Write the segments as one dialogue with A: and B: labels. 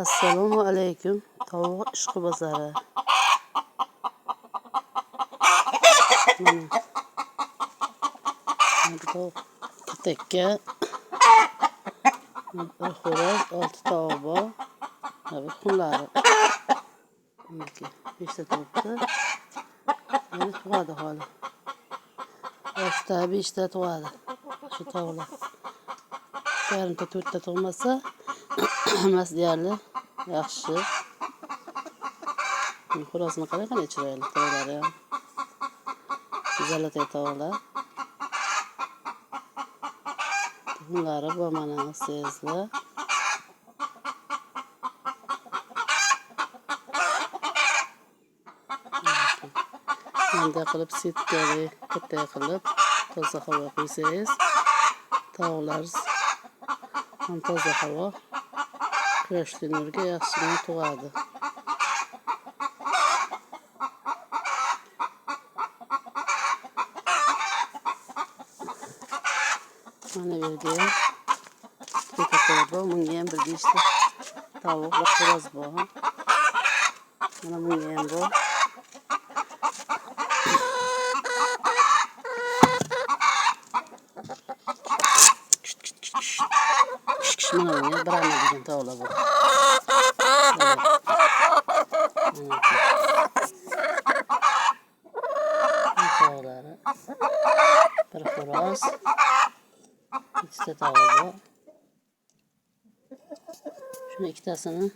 A: Assalomu alaykum. Tovuq ishqi bozori. Katakka bir xo'roz, 6 tovuq bor. Bu xunlari. 5 ta turibdi. Endi tug'adi hali. 6 ta, 5 ta tug'adi. Shu tovuqlar. Yarimta 4 ta tug'masa, hammasi deyarli yaxshi. Xo'rozni qarang, qanday chiroyli tovuqlari ham. Zalotay tovuqlar. Bunlari bor mana sizlar. Bunday qilib setkali, qattiq qilib toza havo qo'ysangiz, tovuqlar ham toza havo, quyoshli nurga yaxshigina tug'adi. Mana bu yerga ham bor, bunga ham bir 5 ta tovuq va xo'roz bor. Mana bunga ham bor. Mana bunga Brahma degan tovuqlar bor. Tovuqlari bir xo'roz, 2 ta tovuq bor. Shuni ikkitasini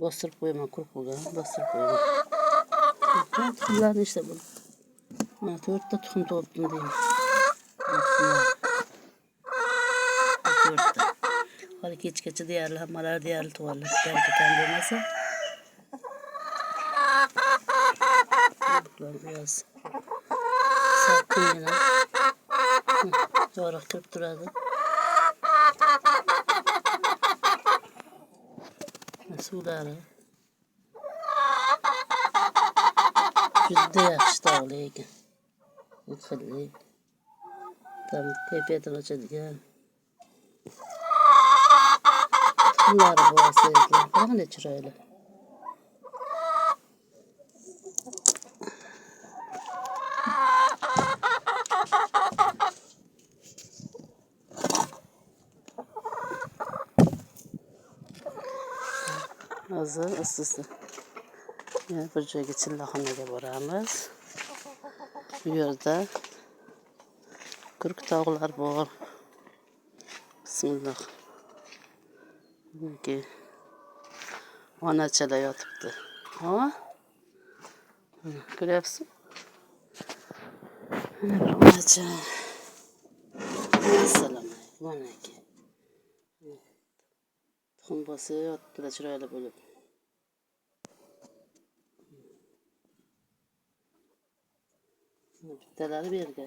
A: bostirib qo'yaman, kurpuga bostirib qo'yaman. Tuxumlarni ishla bo'ldi. Mana 4 ta tuxum topdim deyman. 4 ta. Hali kechgacha deyarli hammalari deyarli tug'adi. Kam bo'lmasa. Biraz sakkina yorug' kirib turadi. Suvlari juda yaxshi tovuqlar ekan. Yutqinlik, kayfiyatini ochadigan. Tuxumlari bor sizlar. Qanday chiroyli. Hozir asta-asta bir joyga chillaxonaga boramiz. Bu yerda kurk tovuqlar bor. Bismillah. Buniki onachalar yotibdi. Ha? Ko'ryapsiz? Mana bir onacha. Assalomu alaykum onaki. Tuxum bosib yotibdi chiroyli bo'lib. Bittalari bu yerga.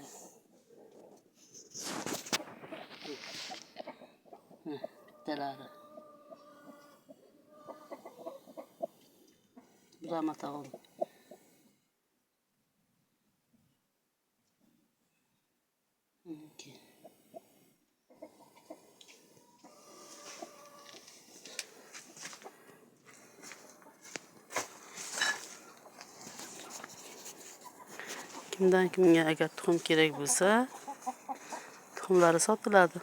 A: Bittalari. Brahma tovuq. Kimdan kimga agar tuxum kerak bo'lsa, tuxumlari sotiladi.